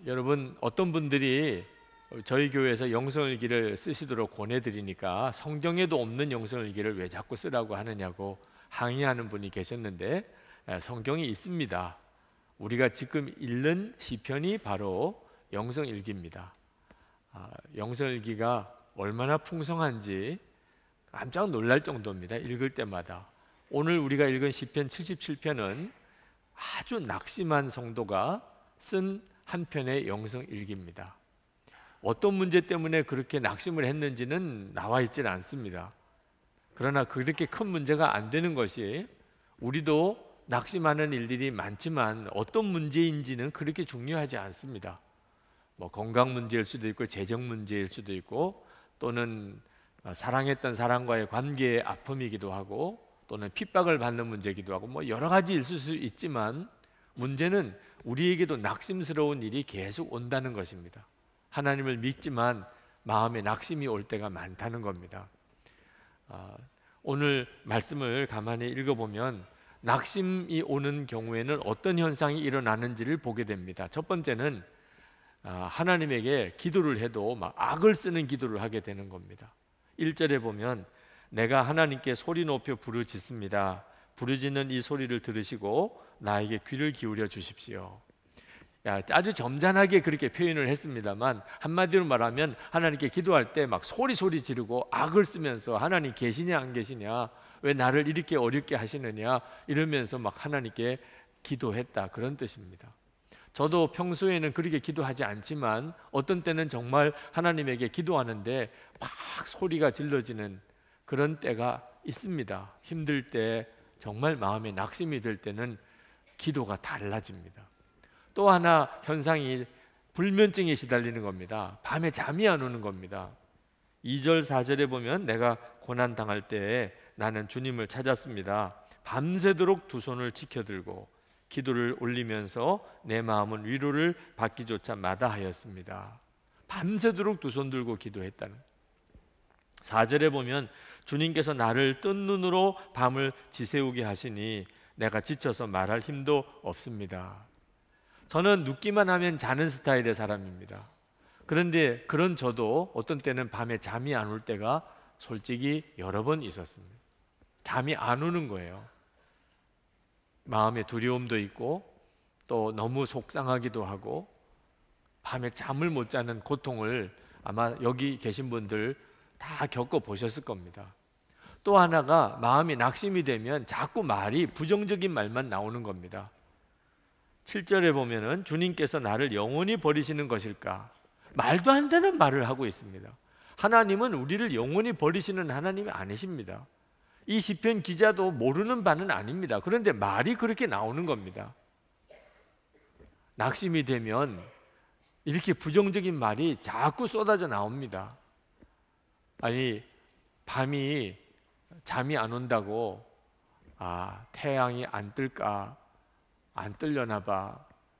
여러분, 어떤 분들이 저희 교회에서 영성일기를 쓰시도록 권해드리니까 성경에도 없는 영성일기를 왜 자꾸 쓰라고 하느냐고 항의하는 분이 계셨는데, 성경이 있습니다. 우리가 지금 읽는 시편이 바로 영성일기입니다. 영성일기가 얼마나 풍성한지 깜짝 놀랄 정도입니다. 읽을 때마다. 오늘 우리가 읽은 시편 77편은 아주 낙심한 성도가 쓴 한 편의 영성일기입니다. 어떤 문제 때문에 그렇게 낙심을 했는지는 나와 있지는 않습니다. 그러나 그렇게 큰 문제가 안 되는 것이, 우리도 낙심하는 일들이 많지만 어떤 문제인지는 그렇게 중요하지 않습니다. 건강 문제일 수도 있고, 재정 문제일 수도 있고, 또는 사랑했던 사람과의 관계의 아픔이기도 하고, 또는 핍박을 받는 문제이기도 하고, 여러 가지 있을 수 있지만 문제는 우리에게도 낙심스러운 일이 계속 온다는 것입니다. 하나님을 믿지만 마음에 낙심이 올 때가 많다는 겁니다. 오늘 말씀을 가만히 읽어보면 낙심이 오는 경우에는 어떤 현상이 일어나는지를 보게 됩니다. 첫 번째는 하나님에게 기도를 해도 막 악을 쓰는 기도를 하게 되는 겁니다. 1절에 보면 내가 하나님께 소리 높여 부르짖습니다. 부르짖는 이 소리를 들으시고 나에게 귀를 기울여 주십시오. 아주 점잖하게 그렇게 표현을 했습니다만, 한마디로 말하면 하나님께 기도할 때 막 소리 지르고 악을 쓰면서 하나님 계시냐 안 계시냐, 왜 나를 이렇게 어렵게 하시느냐 이러면서 막 하나님께 기도했다, 그런 뜻입니다. 저도 평소에는 그렇게 기도하지 않지만 어떤 때는 정말 하나님에게 기도하는데 막 소리가 질러지는 그런 때가 있습니다. 힘들 때, 정말 마음에 낙심이 들 때는 기도가 달라집니다. 또 하나 현상이 불면증에 시달리는 겁니다. 밤에 잠이 안 오는 겁니다. 2절 4절에 보면 내가 고난 당할 때에 나는 주님을 찾았습니다. 밤새도록 두 손을 지켜들고 기도를 올리면서 내 마음은 위로를 받기조차 마다하였습니다. 밤새도록 두 손 들고 기도했다는. 4절에 보면 주님께서 나를 뜬 눈으로 밤을 지새우게 하시니 내가 지쳐서 말할 힘도 없습니다. 저는 눕기만 하면 자는 스타일의 사람입니다. 그런데 그런 저도 어떤 때는 밤에 잠이 안 올 때가 솔직히 여러 번 있었습니다. 잠이 안 오는 거예요. 마음에 두려움도 있고 또 너무 속상하기도 하고, 밤에 잠을 못 자는 고통을 아마 여기 계신 분들 다 겪어보셨을 겁니다. 또 하나가, 마음이 낙심이 되면 자꾸 말이 부정적인 말만 나오는 겁니다. 7절에 보면은 주님께서 나를 영원히 버리시는 것일까? 말도 안 되는 말을 하고 있습니다. 하나님은 우리를 영원히 버리시는 하나님이 아니십니다. 이 시편 기자도 모르는 바는 아닙니다. 그런데 말이 그렇게 나오는 겁니다. 낙심이 되면 이렇게 부정적인 말이 자꾸 쏟아져 나옵니다. 아니, 밤이 잠이 안 온다고 태양이 안 뜰까? 안 뜨려나 봐.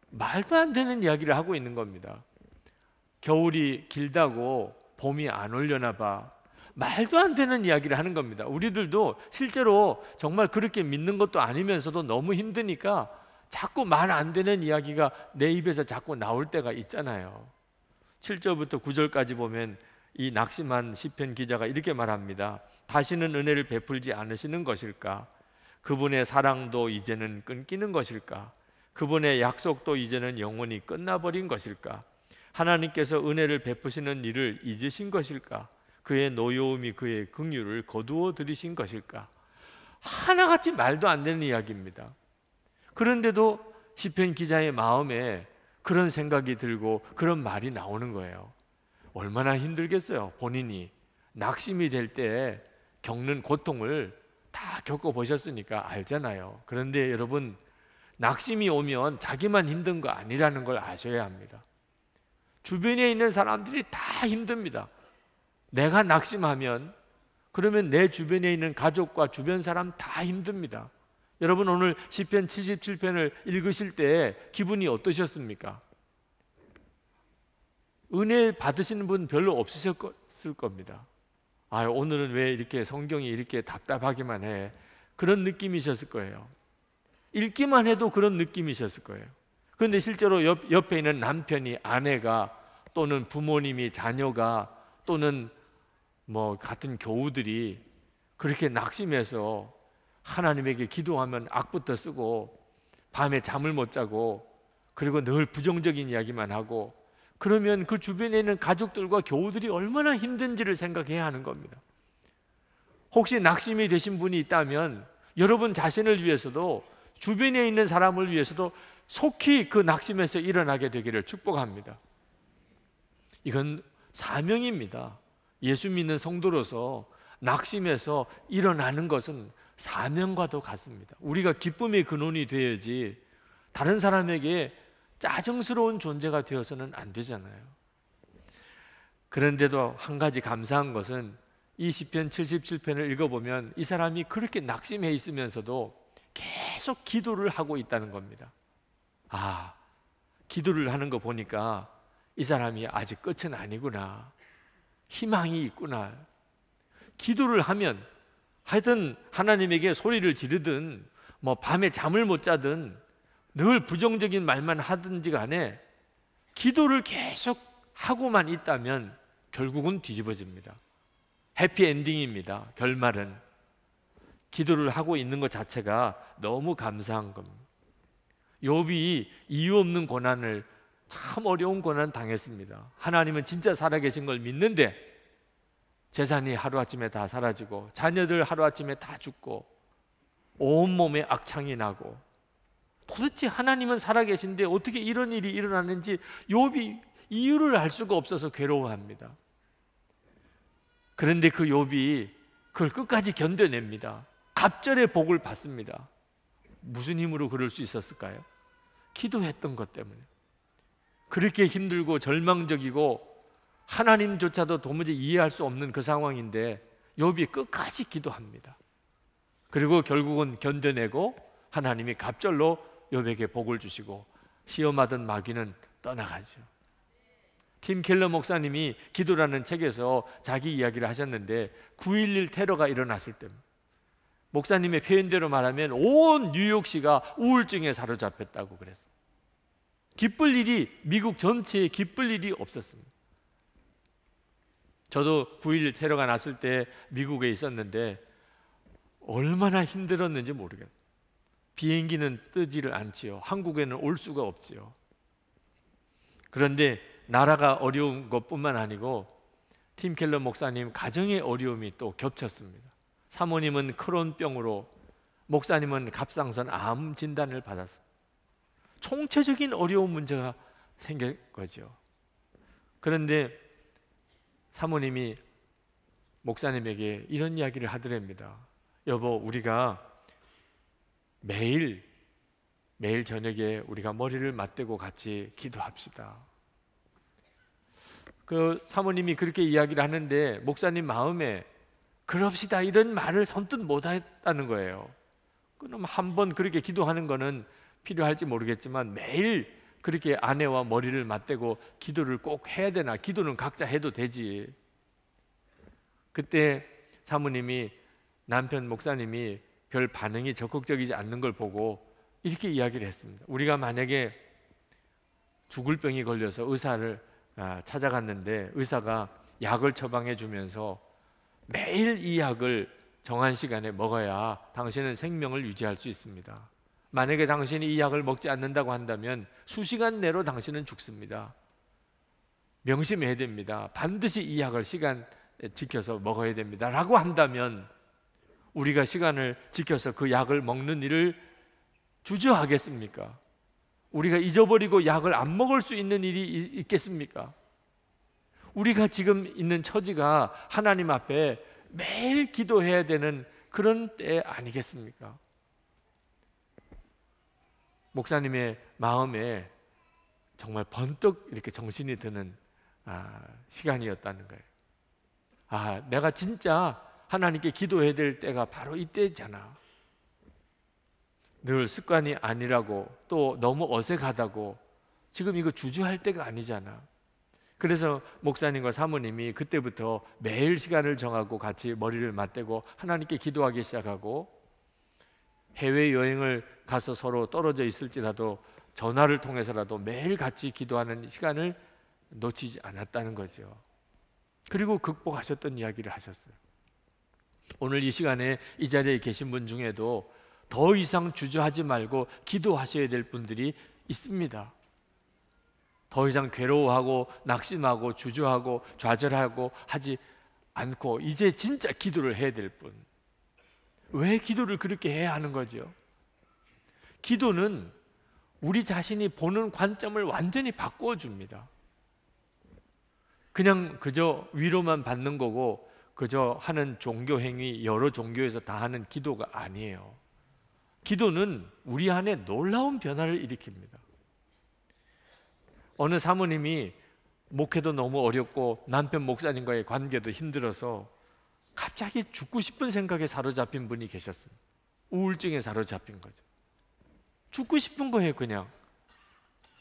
말도 안 되는 이야기를 하고 있는 겁니다. 겨울이 길다고 봄이 안 오려나 봐. 말도 안 되는 이야기를 하는 겁니다. 우리들도 실제로 정말 그렇게 믿는 것도 아니면서도 너무 힘드니까 자꾸 말 안 되는 이야기가 내 입에서 자꾸 나올 때가 있잖아요. 7절부터 9절까지 보면 이 낙심한 시편 기자가 이렇게 말합니다. 다시는 은혜를 베풀지 않으시는 것일까? 그분의 사랑도 이제는 끊기는 것일까? 그분의 약속도 이제는 영원히 끝나버린 것일까? 하나님께서 은혜를 베푸시는 일을 잊으신 것일까? 그의 노여움이 그의 긍휼을 거두어 들이신 것일까? 하나같이 말도 안 되는 이야기입니다. 그런데도 시편 기자의 마음에 그런 생각이 들고 그런 말이 나오는 거예요. 얼마나 힘들겠어요. 본인이 낙심이 될 때 겪는 고통을 다 겪어보셨으니까 알잖아요. 그런데 여러분, 낙심이 오면 자기만 힘든 거 아니라는 걸 아셔야 합니다. 주변에 있는 사람들이 다 힘듭니다. 내가 낙심하면 그러면 내 주변에 있는 가족과 주변 사람 다 힘듭니다. 여러분, 오늘 시편 77편을 읽으실 때 기분이 어떠셨습니까? 은혜 받으시는 분 별로 없으셨을 겁니다. 오늘은 왜 이렇게 성경이 이렇게 답답하기만 해? 그런 느낌이셨을 거예요. 읽기만 해도 그런 느낌이셨을 거예요. 그런데 실제로 옆에 있는 남편이, 아내가, 또는 부모님이, 자녀가, 또는 뭐 같은 교우들이 그렇게 낙심해서 하나님에게 기도하면 악부터 쓰고 밤에 잠을 못 자고 그리고 늘 부정적인 이야기만 하고, 그러면 그 주변에 있는 가족들과 교우들이 얼마나 힘든지를 생각해야 하는 겁니다. 혹시 낙심이 되신 분이 있다면 여러분 자신을 위해서도, 주변에 있는 사람을 위해서도 속히 그 낙심에서 일어나게 되기를 축복합니다. 이건 사명입니다. 예수 믿는 성도로서 낙심에서 일어나는 것은 사명과도 같습니다. 우리가 기쁨의 근원이 되어야지 다른 사람에게 짜증스러운 존재가 되어서는 안 되잖아요. 그런데도 한 가지 감사한 것은 이 시편 77편을 읽어보면 이 사람이 그렇게 낙심해 있으면서도 계속 기도를 하고 있다는 겁니다. 아, 기도를 하는 거 보니까 이 사람이 아직 끝은 아니구나, 희망이 있구나. 기도를 하면 하여튼 하나님에게 소리를 지르든 뭐 밤에 잠을 못 자든 늘 부정적인 말만 하든지 간에 기도를 계속 하고만 있다면 결국은 뒤집어집니다. 해피엔딩입니다. 결말은. 기도를 하고 있는 것 자체가 너무 감사한 겁니다. 욥이 이유 없는 고난을, 참 어려운 고난 당했습니다. 하나님은 진짜 살아계신 걸 믿는데 재산이 하루아침에 다 사라지고 자녀들 하루아침에 다 죽고 온몸에 악창이 나고, 도대체 하나님은 살아계신데 어떻게 이런 일이 일어나는지 욥이 이유를 알 수가 없어서 괴로워합니다. 그런데 그 욥이 그걸 끝까지 견뎌냅니다. 갑절의 복을 받습니다. 무슨 힘으로 그럴 수 있었을까요? 기도했던 것 때문에. 그렇게 힘들고 절망적이고 하나님조차도 도무지 이해할 수 없는 그 상황인데 욥이 끝까지 기도합니다. 그리고 결국은 견뎌내고 하나님이 갑절로 욥에게 복을 주시고 시험하던 마귀는 떠나가죠. 팀 켈러 목사님이 기도라는 책에서 자기 이야기를 하셨는데 9.11 테러가 일어났을 때 목사님의 표현대로 말하면 온 뉴욕시가 우울증에 사로잡혔다고 그랬어요. 기쁠 일이, 미국 전체에 기쁠 일이 없었습니다. 저도 9.11 테러가 났을 때 미국에 있었는데 얼마나 힘들었는지 모르겠어요. 비행기는 뜨지를 않지요. 한국에는 올 수가 없지요. 그런데 나라가 어려운 것뿐만 아니고 팀 켈러 목사님 가정의 어려움이 또 겹쳤습니다. 사모님은 크론병으로, 목사님은 갑상선 암 진단을 받았습니다. 총체적인 어려운 문제가 생긴 거죠. 그런데 사모님이 목사님에게 이런 이야기를 하더랍니다. 여보, 우리가 매일 저녁에 우리가 머리를 맞대고 같이 기도합시다. 그 사모님이 그렇게 이야기를 하는데 목사님 마음에 그럽시다 이런 말을 선뜻 못했다는 거예요. 그럼 한번 그렇게 기도하는 거는 필요할지 모르겠지만 매일 그렇게 아내와 머리를 맞대고 기도를 꼭 해야 되나? 기도는 각자 해도 되지. 그때 사모님이, 남편 목사님이 별 반응이 적극적이지 않는 걸 보고 이렇게 이야기를 했습니다. 우리가 만약에 죽을 병이 걸려서 의사를 찾아갔는데 의사가 약을 처방해 주면서 매일 이 약을 정한 시간에 먹어야 당신은 생명을 유지할 수 있습니다. 만약에 당신이 이 약을 먹지 않는다고 한다면 수시간 내로 당신은 죽습니다. 명심해야 됩니다. 반드시 이 약을 시간 지켜서 먹어야 됩니다 라고 한다면 우리가 시간을 지켜서 그 약을 먹는 일을 주저하겠습니까? 우리가 잊어버리고 약을 안 먹을 수 있는 일이 있겠습니까? 우리가 지금 있는 처지가 하나님 앞에 매일 기도해야 되는 그런 때 아니겠습니까? 목사님의 마음에 정말 번뜩 이렇게 정신이 드는 시간이었다는 거예요. 내가 진짜 하나님께 기도해야 될 때가 바로 이때잖아. 늘 습관이 아니라고, 또 너무 어색하다고 지금 이거 주저할 때가 아니잖아. 그래서 목사님과 사모님이 그때부터 매일 시간을 정하고 같이 머리를 맞대고 하나님께 기도하기 시작하고, 해외여행을 가서 서로 떨어져 있을지라도 전화를 통해서라도 매일 같이 기도하는 시간을 놓치지 않았다는 거죠. 그리고 극복하셨던 이야기를 하셨어요. 오늘 이 시간에 이 자리에 계신 분 중에도 더 이상 주저하지 말고 기도하셔야 될 분들이 있습니다. 더 이상 괴로워하고 낙심하고 주저하고 좌절하고 하지 않고 이제 진짜 기도를 해야 될 분. 왜 기도를 그렇게 해야 하는 거죠? 기도는 우리 자신이 보는 관점을 완전히 바꾸어 줍니다. 그냥 그저 위로만 받는 거고 그저 하는 종교 행위, 여러 종교에서 다 하는 기도가 아니에요. 기도는 우리 안에 놀라운 변화를 일으킵니다. 어느 사모님이 목회도 너무 어렵고 남편 목사님과의 관계도 힘들어서 갑자기 죽고 싶은 생각에 사로잡힌 분이 계셨습니다. 우울증에 사로잡힌 거죠. 죽고 싶은 거예요. 그냥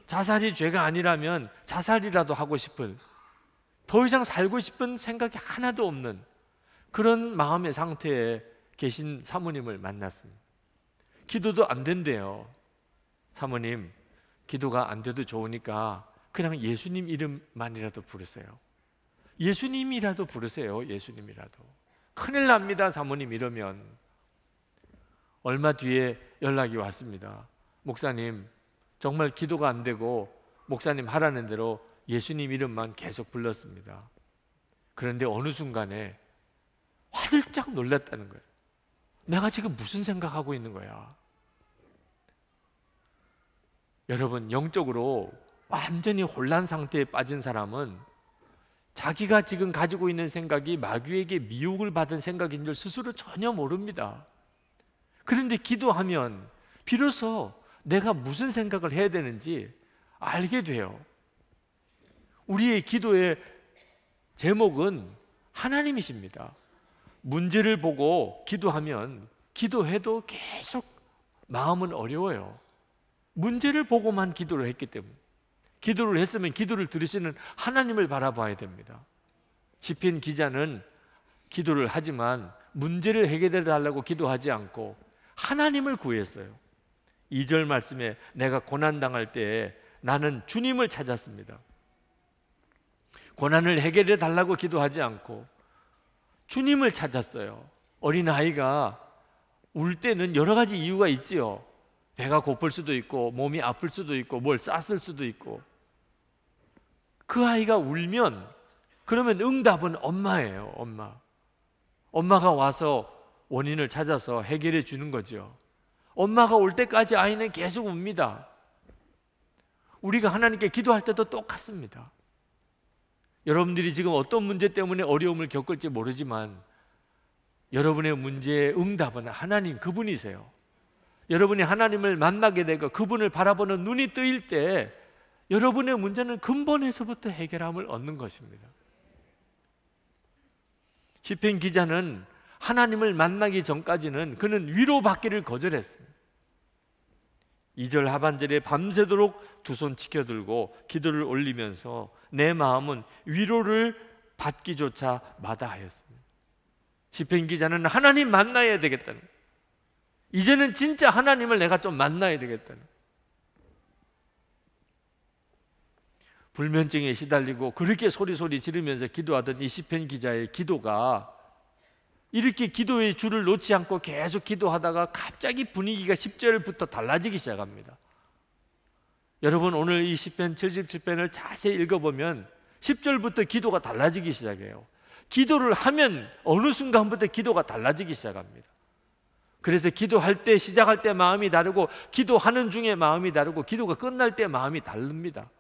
자살이 죄가 아니라면 자살이라도 하고 싶은, 더 이상 살고 싶은 생각이 하나도 없는 그런 마음의 상태에 계신 사모님을 만났습니다. 기도도 안 된대요. 사모님, 기도가 안 돼도 좋으니까 그냥 예수님 이름만이라도 부르세요. 예수님이라도 부르세요. 예수님이라도. 큰일 납니다. 사모님 이러면. 얼마 뒤에 연락이 왔습니다. 목사님, 정말 기도가 안 되고 목사님 하라는 대로 예수님 이름만 계속 불렀습니다. 그런데 어느 순간에 화들짝 놀랐다는 거예요. 내가 지금 무슨 생각하고 있는 거야? 여러분, 영적으로 완전히 혼란 상태에 빠진 사람은 자기가 지금 가지고 있는 생각이 마귀에게 미혹을 받은 생각인 줄 스스로 전혀 모릅니다. 그런데 기도하면 비로소 내가 무슨 생각을 해야 되는지 알게 돼요. 우리의 기도의 제목은 하나님이십니다. 문제를 보고 기도하면 기도해도 계속 마음은 어려워요. 문제를 보고만 기도를 했기 때문에. 기도를 했으면 기도를 들으시는 하나님을 바라봐야 됩니다. 시편 기자는 기도를 하지만 문제를 해결해 달라고 기도하지 않고 하나님을 구했어요. 2절 말씀에 내가 고난당할 때에 나는 주님을 찾았습니다. 고난을 해결해 달라고 기도하지 않고 주님을 찾았어요. 어린아이가 울 때는 여러 가지 이유가 있지요. 배가 고플 수도 있고 몸이 아플 수도 있고 뭘 쌌을 수도 있고. 그 아이가 울면 그러면 응답은 엄마예요. 엄마가 와서 원인을 찾아서 해결해 주는 거죠. 엄마가 올 때까지 아이는 계속 웁니다. 우리가 하나님께 기도할 때도 똑같습니다. 여러분들이 지금 어떤 문제 때문에 어려움을 겪을지 모르지만 여러분의 문제의 응답은 하나님 그분이세요. 여러분이 하나님을 만나게 되고 그분을 바라보는 눈이 뜨일 때 여러분의 문제는 근본에서부터 해결함을 얻는 것입니다. 시편 기자는 하나님을 만나기 전까지는 그는 위로받기를 거절했습니다. 2절 하반절에 밤새도록 두 손 치켜들고 기도를 올리면서 내 마음은 위로를 받기조차 마다하였습니다. 시편 기자는 하나님 만나야 되겠다는, 이제는 진짜 하나님을 내가 좀 만나야 되겠다는, 불면증에 시달리고 그렇게 소리 지르면서 기도하던 이 시편 기자의 기도가 이렇게 기도의 줄을 놓지 않고 계속 기도하다가 갑자기 분위기가 10절부터 달라지기 시작합니다. 여러분, 오늘 이 시편 77편을 자세히 읽어보면 10절부터 기도가 달라지기 시작해요. 기도를 하면 어느 순간부터 기도가 달라지기 시작합니다. 그래서 기도할 때, 시작할 때 마음이 다르고 기도하는 중에 마음이 다르고 기도가 끝날 때 마음이 다릅니다.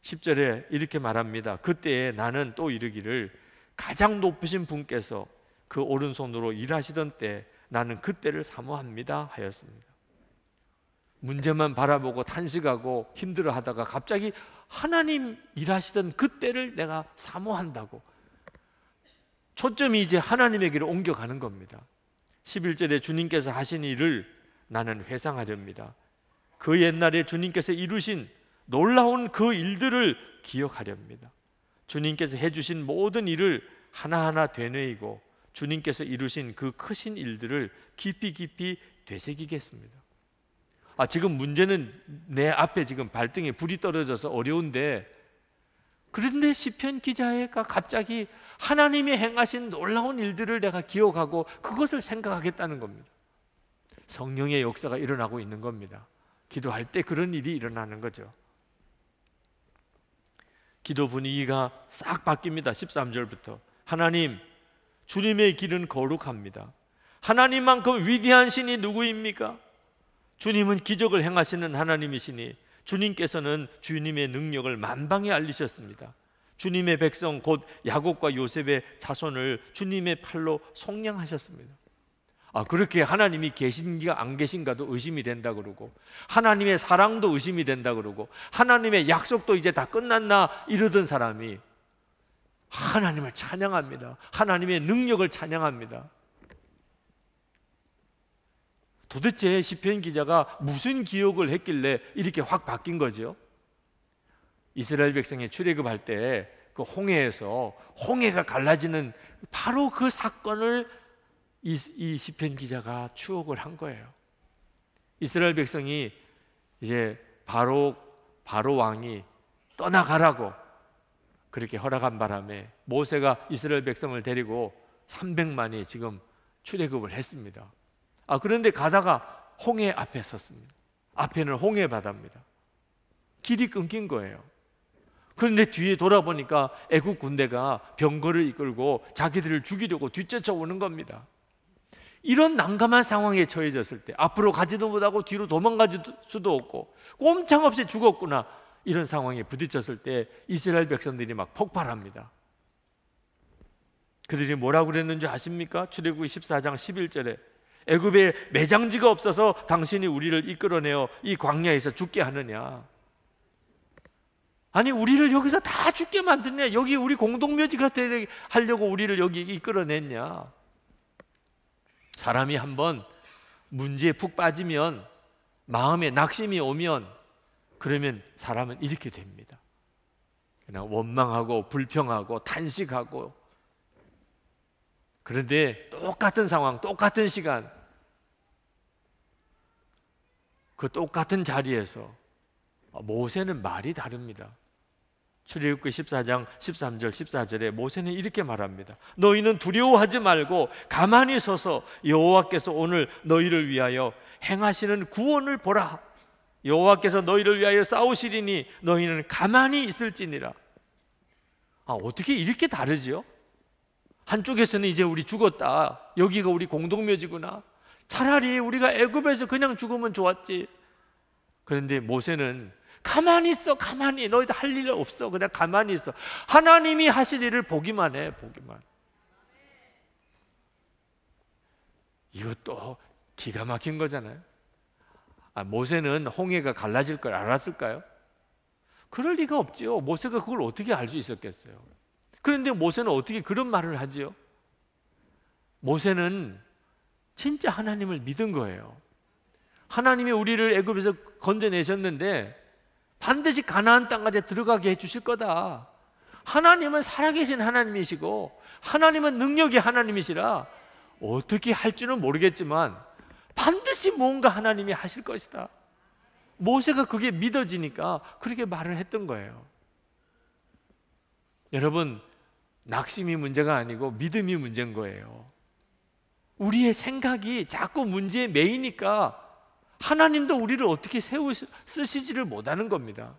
10절에 이렇게 말합니다. 그때에 나는 또 이르기를 가장 높으신 분께서 그 오른손으로 일하시던 때 나는 그때를 사모합니다 하였습니다. 문제만 바라보고 탄식하고 힘들어하다가 갑자기 하나님 일하시던 그때를 내가 사모한다고, 초점이 이제 하나님에게로 옮겨가는 겁니다. 11절에 주님께서 하신 일을 나는 회상하렵니다. 그 옛날에 주님께서 이루신 놀라운 그 일들을 기억하렵니다. 주님께서 해주신 모든 일을 하나하나 되뇌이고 주님께서 이루신 그 크신 일들을 깊이 되새기겠습니다. 지금 문제는 내 앞에 지금 발등에 불이 떨어져서 어려운데, 그런데 시편 기자가 갑자기 하나님이 행하신 놀라운 일들을 내가 기억하고 그것을 생각하겠다는 겁니다. 성령의 역사가 일어나고 있는 겁니다. 기도할 때 그런 일이 일어나는 거죠. 기도 분위기가 싹 바뀝니다. 13절부터 하나님, 주님의 길은 거룩합니다. 하나님만큼 위대한 신이 누구입니까? 주님은 기적을 행하시는 하나님이시니 주님께서는 주님의 능력을 만방에 알리셨습니다. 주님의 백성 곧 야곱과 요셉의 자손을 주님의 팔로 속량하셨습니다. 그렇게 하나님이 계신가 안 계신가도 의심이 된다 그러고, 하나님의 사랑도 의심이 된다 그러고, 하나님의 약속도 이제 다 끝났나 이러던 사람이 하나님을 찬양합니다. 하나님의 능력을 찬양합니다. 도대체 시편 기자가 무슨 기억을 했길래 이렇게 확 바뀐 거죠? 이스라엘 백성이 출애굽할 때 그 홍해에서 홍해가 갈라지는 바로 그 사건을 이 시편 기자가 추억을 한 거예요. 이스라엘 백성이 이제 바로 왕이 떠나가라고 그렇게 허락한 바람에 모세가 이스라엘 백성을 데리고 300만이 지금 출애굽을 했습니다. 그런데 가다가 홍해 앞에 섰습니다. 앞에는 홍해 바다입니다. 길이 끊긴 거예요. 그런데 뒤에 돌아보니까 애국 군대가 병거를 이끌고 자기들을 죽이려고 뒤쫓아오는 겁니다. 이런 난감한 상황에 처해졌을 때 앞으로 가지도 못하고 뒤로 도망갈 수도 없고 꼼짝없이 죽었구나, 이런 상황에 부딪혔을 때 이스라엘 백성들이 막 폭발합니다. 그들이 뭐라고 그랬는지 아십니까? 출애굽기 14장 11절에 애굽에 매장지가 없어서 당신이 우리를 이끌어내어 이 광야에서 죽게 하느냐. 아니, 우리를 여기서 다 죽게 만드냐? 여기 우리 공동묘지가 되게 하려고 우리를 여기 이끌어냈냐? 사람이 한번 문제에 푹 빠지면, 마음에 낙심이 오면, 그러면 사람은 이렇게 됩니다. 그냥 원망하고 불평하고 탄식하고. 그런데 똑같은 상황, 똑같은 시간, 그 똑같은 자리에서 모세는 말이 다릅니다. 출애굽기 14장 13절 14절에 모세는 이렇게 말합니다. 너희는 두려워하지 말고 가만히 서서 여호와께서 오늘 너희를 위하여 행하시는 구원을 보라. 여호와께서 너희를 위하여 싸우시리니 너희는 가만히 있을지니라. 어떻게 이렇게 다르죠? 한쪽에서는 이제 우리 죽었다, 여기가 우리 공동묘지구나, 차라리 우리가 애굽에서 그냥 죽으면 좋았지. 그런데 모세는 가만히 있어, 가만히. 너희들 할 일 없어. 그냥 가만히 있어. 하나님이 하실 일을 보기만 해, 보기만. 이것도 기가 막힌 거잖아요. 모세는 홍해가 갈라질 걸 알았을까요? 그럴 리가 없지요. 모세가 그걸 어떻게 알 수 있었겠어요? 그런데 모세는 어떻게 그런 말을 하지요? 모세는 진짜 하나님을 믿은 거예요. 하나님이 우리를 애굽에서 건져내셨는데 반드시 가나안 땅까지 들어가게 해주실 거다. 하나님은 살아계신 하나님이시고 하나님은 능력의 하나님이시라 어떻게 할 줄은 모르겠지만 반드시 뭔가 하나님이 하실 것이다. 모세가 그게 믿어지니까 그렇게 말을 했던 거예요. 여러분, 낙심이 문제가 아니고 믿음이 문제인 거예요. 우리의 생각이 자꾸 문제에 매이니까 하나님도 우리를 어떻게 쓰시지를 못하는 겁니다.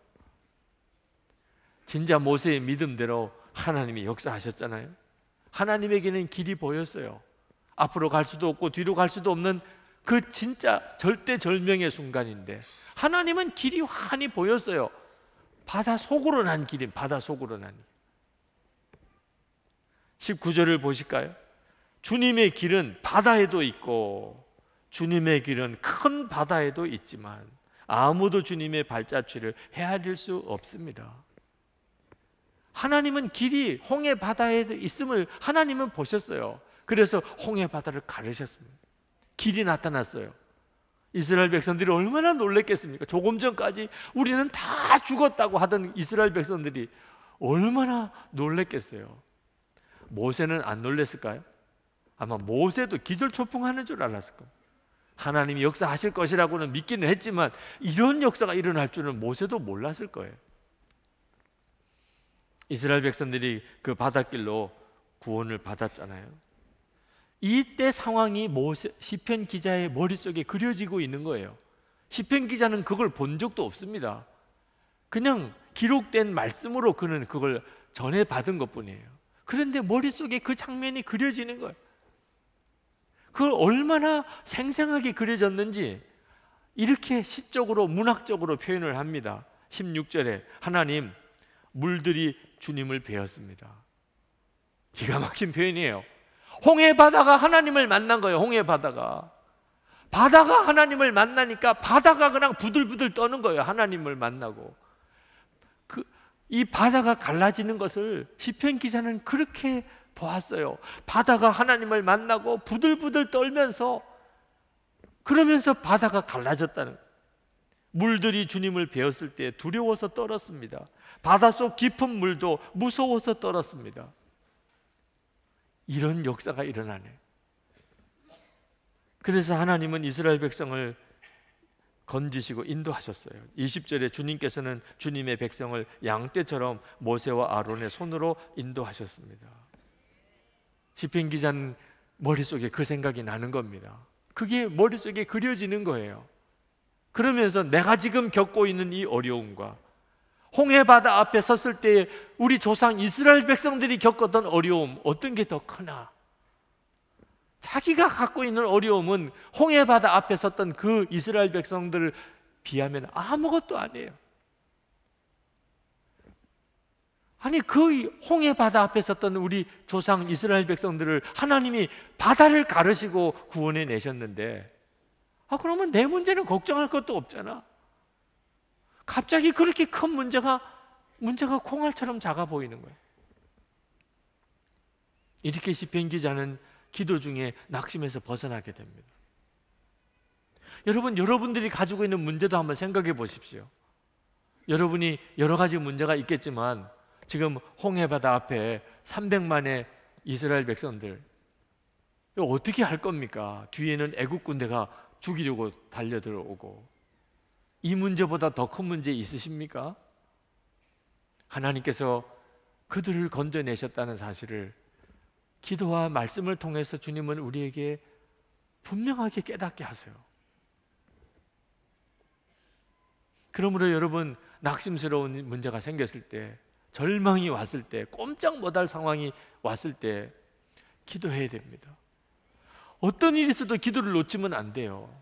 진짜 모세의 믿음대로 하나님이 역사하셨잖아요. 하나님에게는 길이 보였어요. 앞으로 갈 수도 없고 뒤로 갈 수도 없는 그 진짜 절대절명의 순간인데 하나님은 길이 환히 보였어요. 바다 속으로 난 길인, 바다 속으로 난 길. 19절을 보실까요? 주님의 길은 바다에도 있고 주님의 길은 큰 바다에도 있지만 아무도 주님의 발자취를 헤아릴 수 없습니다. 하나님은 길이 홍해 바다에 있음을 하나님은 보셨어요. 그래서 홍해 바다를 가르셨습니다. 길이 나타났어요. 이스라엘 백성들이 얼마나 놀랬겠습니까? 조금 전까지 우리는 다 죽었다고 하던 이스라엘 백성들이 얼마나 놀랬겠어요. 모세는 안 놀랬을까요? 아마 모세도 기절초풍하는 줄 알았을 겁니다. 하나님이 역사하실 것이라고는 믿기는 했지만 이런 역사가 일어날 줄은 모세도 몰랐을 거예요. 이스라엘 백성들이 그 바닷길로 구원을 받았잖아요. 이때 상황이 시편 기자의 머릿속에 그려지고 있는 거예요. 시편 기자는 그걸 본 적도 없습니다. 그냥 기록된 말씀으로 그는 그걸 전해받은 것뿐이에요. 그런데 머릿속에 그 장면이 그려지는 거예요. 그걸 얼마나 생생하게 그려졌는지 이렇게 시적으로 문학적으로 표현을 합니다. 16절에 하나님 물들이 주님을 베었습니다. 기가 막힌 표현이에요. 홍해 바다가 하나님을 만난 거예요. 홍해 바다가 하나님을 만나니까 바다가 그냥 부들부들 떠는 거예요. 하나님을 만나고 이 바다가 갈라지는 것을 시편 기자는 그렇게 보았어요. 바다가 하나님을 만나고 부들부들 떨면서 그러면서 바다가 갈라졌다는 거예요. 물들이 주님을 베었을 때 두려워서 떨었습니다. 바닷속 깊은 물도 무서워서 떨었습니다. 이런 역사가 일어나네. 그래서 하나님은 이스라엘 백성을 건지시고 인도하셨어요. 20절에 주님께서는 주님의 백성을 양떼처럼 모세와 아론의 손으로 인도하셨습니다. 시편 기자는 머릿속에 그 생각이 나는 겁니다. 그게 머릿속에 그려지는 거예요. 그러면서 내가 지금 겪고 있는 이 어려움과 홍해 바다 앞에 섰을 때 우리 조상 이스라엘 백성들이 겪었던 어려움, 어떤 게 더 크나? 자기가 갖고 있는 어려움은 홍해 바다 앞에 섰던 그 이스라엘 백성들을 비하면 아무것도 아니에요. 아니 그 홍해 바다 앞에 섰던 우리 조상 이스라엘 백성들을 하나님이 바다를 가르시고 구원해 내셨는데 그러면 내 문제는 걱정할 것도 없잖아. 갑자기 그렇게 큰 문제가 콩알처럼 작아 보이는 거예요. 이렇게 시편 기자는 기도 중에 낙심해서 벗어나게 됩니다. 여러분들이 가지고 있는 문제도 한번 생각해 보십시오. 여러분이 여러 가지 문제가 있겠지만 지금 홍해바다 앞에 300만의 이스라엘 백성들 이거 어떻게 할 겁니까? 뒤에는 애국 군대가 죽이려고 달려들어오고 이 문제보다 더 큰 문제 있으십니까? 하나님께서 그들을 건져내셨다는 사실을 기도와 말씀을 통해서 주님은 우리에게 분명하게 깨닫게 하세요. 그러므로 여러분 낙심스러운 문제가 생겼을 때, 절망이 왔을 때, 꼼짝 못할 상황이 왔을 때 기도해야 됩니다. 어떤 일이 있어도 기도를 놓치면 안 돼요.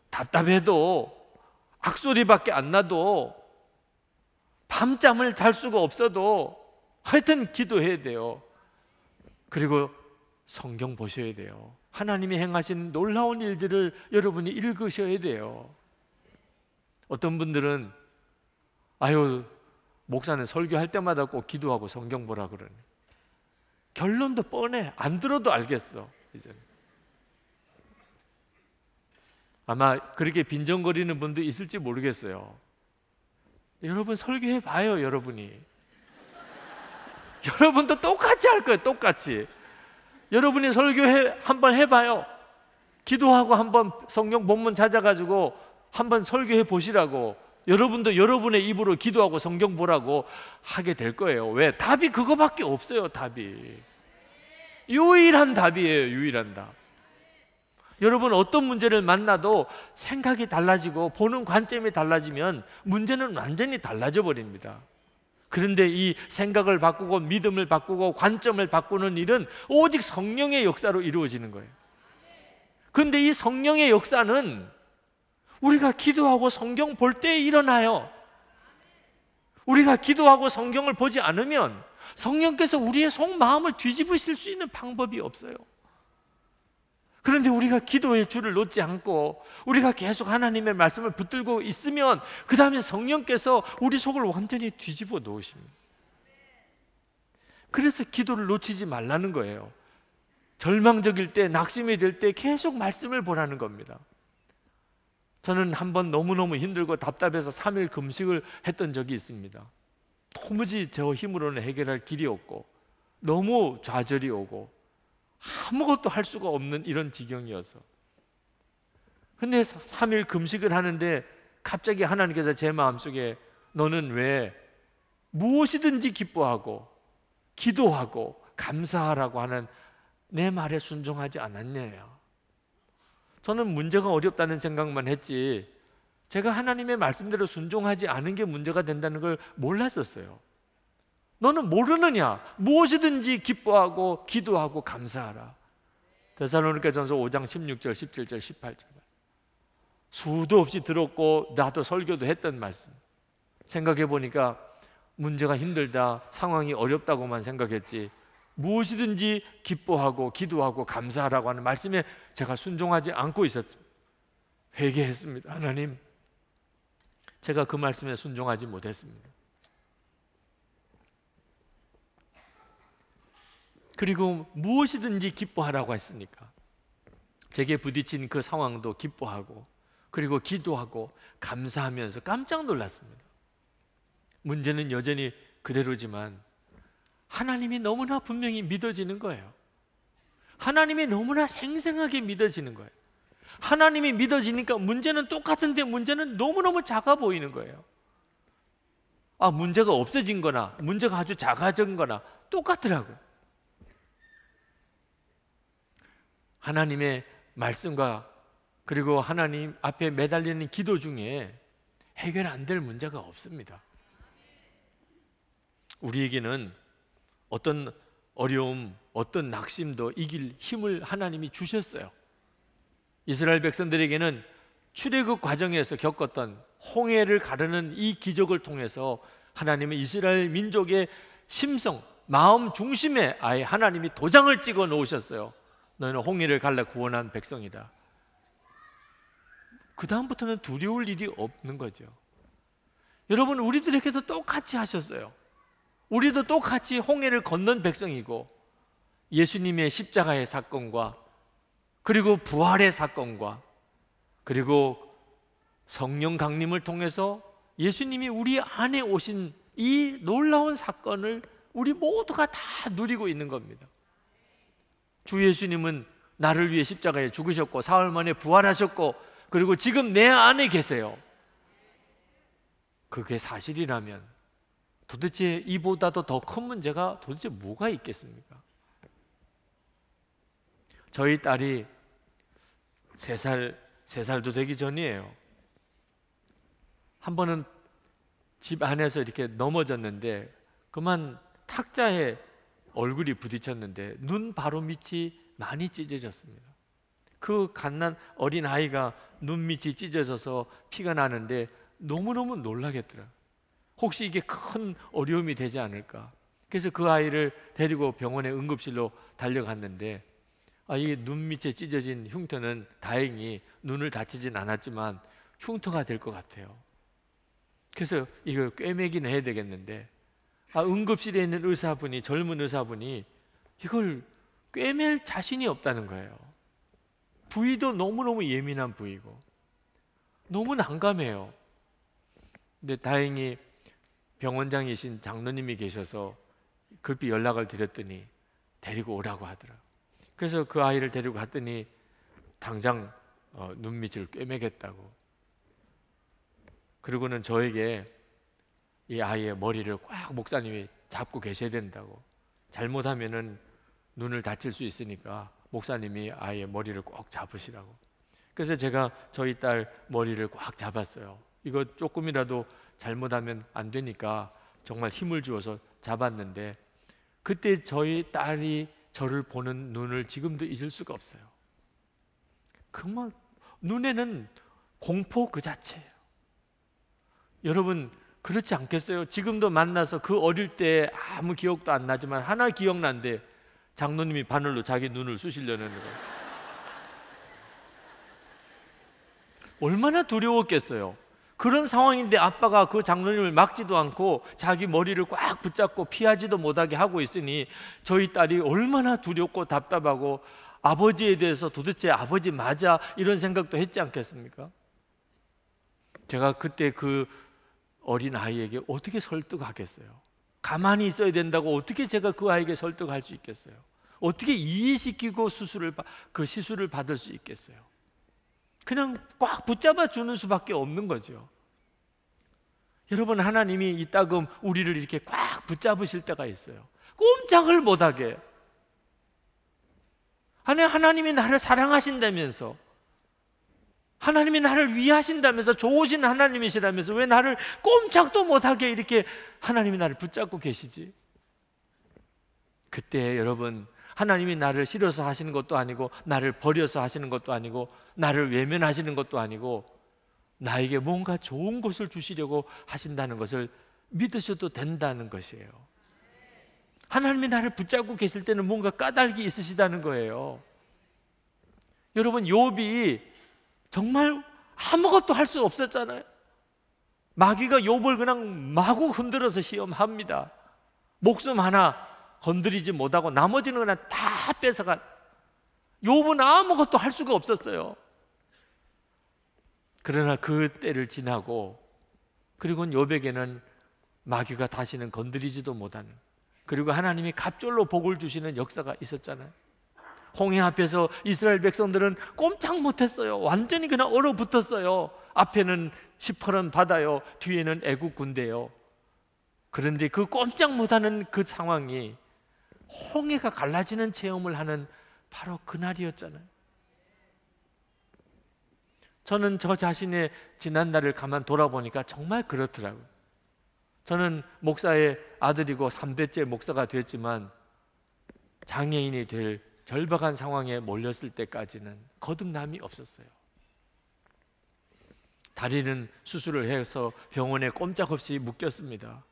답답해도 악소리밖에 안 나도 밤잠을 잘 수가 없어도 하여튼 기도해야 돼요. 그리고 성경 보셔야 돼요. 하나님이 행하신 놀라운 일들을 여러분이 읽으셔야 돼요. 어떤 분들은 목사는 설교할 때마다 꼭 기도하고 성경 보라 그러네. 결론도 뻔해. 안 들어도 알겠어. 이제는. 아마 그렇게 빈정거리는 분도 있을지 모르겠어요. 여러분 설교해 봐요. 여러분이 여러분도 똑같이 할 거예요. 똑같이. 여러분이 설교해 한번 해봐요. 기도하고 한번 성경 본문 찾아가지고 한번 설교해 보시라고. 여러분도 여러분의 입으로 기도하고 성경 보라고 하게 될 거예요. 왜? 답이 그거밖에 없어요. 답이 유일한 답이에요. 유일한 답. 여러분 어떤 문제를 만나도 생각이 달라지고 보는 관점이 달라지면 문제는 완전히 달라져 버립니다. 그런데 이 생각을 바꾸고 믿음을 바꾸고 관점을 바꾸는 일은 오직 성령의 역사로 이루어지는 거예요. 그런데 이 성령의 역사는 우리가 기도하고 성경 볼 때 일어나요. 우리가 기도하고 성경을 보지 않으면 성령께서 우리의 속마음을 뒤집으실 수 있는 방법이 없어요. 그런데 우리가 기도의 줄을 놓지 않고 우리가 계속 하나님의 말씀을 붙들고 있으면 그 다음에 성령께서 우리 속을 완전히 뒤집어 놓으십니다. 그래서 기도를 놓치지 말라는 거예요. 절망적일 때, 낙심이 될 때 계속 말씀을 보라는 겁니다. 저는 한번 너무너무 힘들고 답답해서 3일 금식을 했던 적이 있습니다. 도무지 저 힘으로는 해결할 길이 없고 너무 좌절이 오고 아무것도 할 수가 없는 이런 지경이어서 근데 3일 금식을 하는데 갑자기 하나님께서 제 마음속에 너는 왜 무엇이든지 기뻐하고 기도하고 감사하라고 하는 내 말에 순종하지 않았냐요. 저는 문제가 어렵다는 생각만 했지 제가 하나님의 말씀대로 순종하지 않은 게 문제가 된다는 걸 몰랐었어요. 너는 모르느냐? 무엇이든지 기뻐하고 기도하고 감사하라. 데살로니가전서 5장 16절, 17절, 18절 수도 없이 들었고 나도 설교도 했던 말씀. 생각해 보니까 문제가 힘들다, 상황이 어렵다고만 생각했지 무엇이든지 기뻐하고 기도하고 감사하라고 하는 말씀에 제가 순종하지 않고 있었습니다. 회개했습니다. 하나님, 제가 그 말씀에 순종하지 못했습니다. 그리고 무엇이든지 기뻐하라고 했으니까 제게 부딪힌 그 상황도 기뻐하고 그리고 기도하고 감사하면서 깜짝 놀랐습니다. 문제는 여전히 그대로지만 하나님이 너무나 분명히 믿어지는 거예요. 하나님이 너무나 생생하게 믿어지는 거예요. 하나님이 믿어지니까 문제는 똑같은데 문제는 너무너무 작아 보이는 거예요. 문제가 없어진 거나 문제가 아주 작아진 거나 똑같더라고요. 하나님의 말씀과 그리고 하나님 앞에 매달리는 기도 중에 해결 안 될 문제가 없습니다. 우리에게는 어떤 어려움, 어떤 낙심도 이길 힘을 하나님이 주셨어요. 이스라엘 백성들에게는 출애굽 과정에서 겪었던 홍해를 가르는 이 기적을 통해서 하나님은 이스라엘 민족의 심성, 마음 중심에 아예 하나님이 도장을 찍어 놓으셨어요. 너희는 홍해를 갈라 구원한 백성이다. 그 다음부터는 두려울 일이 없는 거죠. 여러분, 우리들에게도 똑같이 하셨어요. 우리도 똑같이 홍해를 건넌 백성이고 예수님의 십자가의 사건과 그리고 부활의 사건과 그리고 성령 강림을 통해서 예수님이 우리 안에 오신 이 놀라운 사건을 우리 모두가 다 누리고 있는 겁니다. 주 예수님은 나를 위해 십자가에 죽으셨고 사흘 만에 부활하셨고 그리고 지금 내 안에 계세요. 그게 사실이라면 도대체 이보다도 더 큰 문제가 도대체 뭐가 있겠습니까? 저희 딸이 3살도 되기 전이에요. 한 번은 집 안에서 이렇게 넘어졌는데 그만 탁자에 얼굴이 부딪혔는데 눈 바로 밑이 많이 찢어졌습니다. 그 갓난 어린 아이가 눈 밑이 찢어져서 피가 나는데 너무너무 놀라겠더라. 혹시 이게 큰 어려움이 되지 않을까? 그래서 그 아이를 데리고 병원의 응급실로 달려갔는데 이 눈 밑에 찢어진 흉터는 다행히 눈을 다치진 않았지만 흉터가 될 것 같아요. 그래서 이걸 꿰매기는 해야 되겠는데 응급실에 있는 의사분이, 젊은 의사분이 이걸 꿰맬 자신이 없다는 거예요. 부위도 너무너무 예민한 부위고 너무 난감해요. 근데 다행히 병원장이신 장로님이 계셔서 급히 연락을 드렸더니 데리고 오라고 하더라고요. 그래서 그 아이를 데리고 갔더니 당장 눈밑을 꿰매겠다고. 그리고는 저에게 이 아이의 머리를 꽉 목사님이 잡고 계셔야 된다고. 잘못하면은 눈을 다칠 수 있으니까 목사님이 아이의 머리를 꼭 잡으시라고. 그래서 제가 저희 딸 머리를 꽉 잡았어요. 이거 조금이라도 잘못하면 안 되니까 정말 힘을 주어서 잡았는데 그때 저희 딸이 저를 보는 눈을 지금도 잊을 수가 없어요. 정말 눈에는 공포 그 자체예요. 여러분 그렇지 않겠어요? 지금도 만나서 그 어릴 때 아무 기억도 안 나지만 하나 기억난데 장로님이 바늘로 자기 눈을 쑤시려는 거예요. 얼마나 두려웠겠어요. 그런 상황인데 아빠가 그 장로님을 막지도 않고 자기 머리를 꽉 붙잡고 피하지도 못하게 하고 있으니 저희 딸이 얼마나 두렵고 답답하고 아버지에 대해서 도대체 아버지 맞아? 이런 생각도 했지 않겠습니까? 제가 그때 그 어린 아이에게 어떻게 설득하겠어요? 가만히 있어야 된다고 어떻게 제가 그 아이에게 설득할 수 있겠어요? 어떻게 이해시키고 그 시술을 받을 수 있겠어요? 그냥 꽉 붙잡아 주는 수밖에 없는 거죠. 여러분, 하나님이 이따금 우리를 이렇게 꽉 붙잡으실 때가 있어요. 꼼짝을 못하게. 아니, 하나님이 나를 사랑하신다면서, 하나님이 나를 위하신다면서, 좋으신 하나님이시라면서 왜 나를 꼼짝도 못하게 이렇게 하나님이 나를 붙잡고 계시지? 그때 여러분, 하나님이 나를 싫어서 하시는 것도 아니고, 나를 버려서 하시는 것도 아니고, 나를 외면하시는 것도 아니고, 나에게 뭔가 좋은 것을 주시려고 하신다는 것을 믿으셔도 된다는 것이에요. 하나님이 나를 붙잡고 계실 때는 뭔가 까닭이 있으시다는 거예요. 여러분, 욥이 정말 아무것도 할 수 없었잖아요. 마귀가 욥을 그냥 마구 흔들어서 시험합니다. 목숨 하나 건드리지 못하고 나머지는 그냥 다 뺏어간. 욥은 아무것도 할 수가 없었어요. 그러나 그 때를 지나고, 그리고 욥에게는 마귀가 다시는 건드리지도 못하는, 그리고 하나님이 갑절로 복을 주시는 역사가 있었잖아요. 홍해 앞에서 이스라엘 백성들은 꼼짝 못했어요. 완전히 그냥 얼어붙었어요. 앞에는 시퍼런 바다요, 뒤에는 애국 군대요. 그런데 그 꼼짝 못하는 그 상황이 홍해가 갈라지는 체험을 하는 바로 그날이었잖아요. 저는 저 자신의 지난날을 가만 돌아보니까 정말 그렇더라고요. 저는 목사의 아들이고 3대째 목사가 됐지만 장애인이 될 절박한 상황에 몰렸을 때까지는 거듭남이 없었어요. 다리는 수술을 해서 병원에 꼼짝없이 묶였습니다.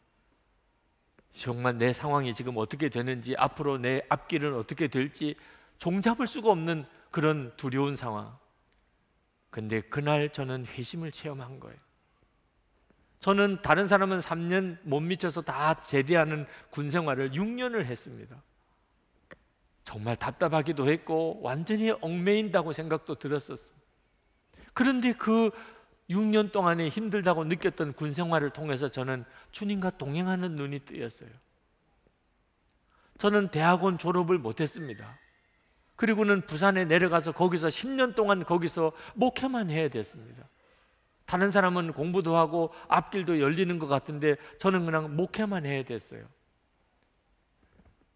정말 내 상황이 지금 어떻게 되는지, 앞으로 내 앞길은 어떻게 될지 종잡을 수가 없는 그런 두려운 상황. 근데 그날 저는 회심을 체험한 거예요. 저는 다른 사람은 3년 못 미쳐서 다 제대하는 군 생활을 6년을 했습니다. 정말 답답하기도 했고 완전히 얽매인다고 생각도 들었었어요. 그런데 그 6년 동안에 힘들다고 느꼈던 군 생활을 통해서 저는 주님과 동행하는 눈이 뜨였어요. 저는 대학원 졸업을 못했습니다. 그리고는 부산에 내려가서 거기서 10년 동안 거기서 목회만 해야 됐습니다. 다른 사람은 공부도 하고 앞길도 열리는 것 같은데 저는 그냥 목회만 해야 됐어요.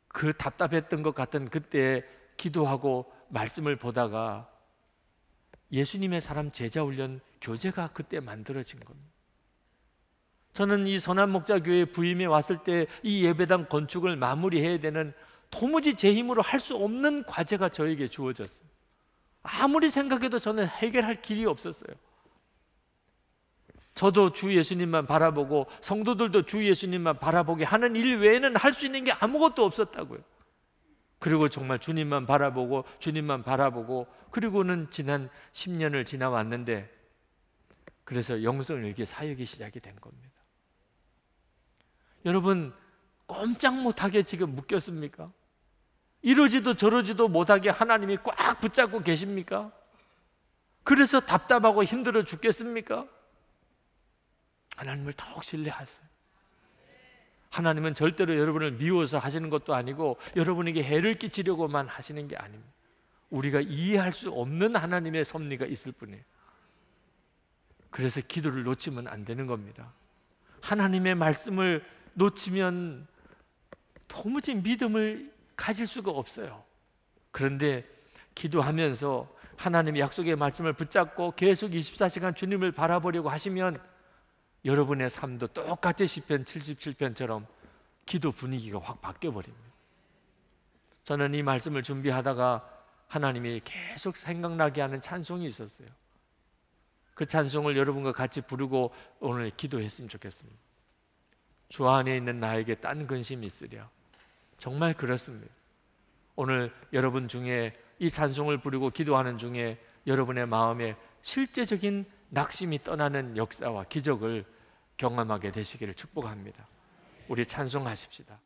그 답답했던 것 같은 그때 기도하고 말씀을 보다가 예수님의 사람 제자훈련 교재가 그때 만들어진 겁니다. 저는 이 선한목자교회 부임에 왔을 때 이 예배당 건축을 마무리해야 되는, 도무지 제 힘으로 할 수 없는 과제가 저에게 주어졌어요. 아무리 생각해도 저는 해결할 길이 없었어요. 저도 주 예수님만 바라보고 성도들도 주 예수님만 바라보게 하는 일 외에는 할 수 있는 게 아무것도 없었다고요. 그리고 정말 주님만 바라보고 주님만 바라보고, 그리고는 지난 10년을 지나왔는데, 그래서 영성을 이렇게 사역이 시작이 된 겁니다. 여러분, 꼼짝 못하게 지금 묶였습니까? 이러지도 저러지도 못하게 하나님이 꽉 붙잡고 계십니까? 그래서 답답하고 힘들어 죽겠습니까? 하나님을 더욱 신뢰하세요. 하나님은 절대로 여러분을 미워서 하시는 것도 아니고 여러분에게 해를 끼치려고만 하시는 게 아닙니다. 우리가 이해할 수 없는 하나님의 섭리가 있을 뿐이에요. 그래서 기도를 놓치면 안 되는 겁니다. 하나님의 말씀을 놓치면 도무지 믿음을 가질 수가 없어요. 그런데 기도하면서 하나님의 약속의 말씀을 붙잡고 계속 24시간 주님을 바라보려고 하시면 여러분의 삶도 똑같이 시편 77편처럼 기도 분위기가 확 바뀌어버립니다. 저는 이 말씀을 준비하다가 하나님이 계속 생각나게 하는 찬송이 있었어요. 그 찬송을 여러분과 같이 부르고 오늘 기도했으면 좋겠습니다. 주 안에 있는 나에게 딴 근심이 있으랴. 정말 그렇습니다. 오늘 여러분 중에 이 찬송을 부르고 기도하는 중에 여러분의 마음에 실제적인 낙심이 떠나는 역사와 기적을 경험하게 되시기를 축복합니다. 우리 찬송하십시다.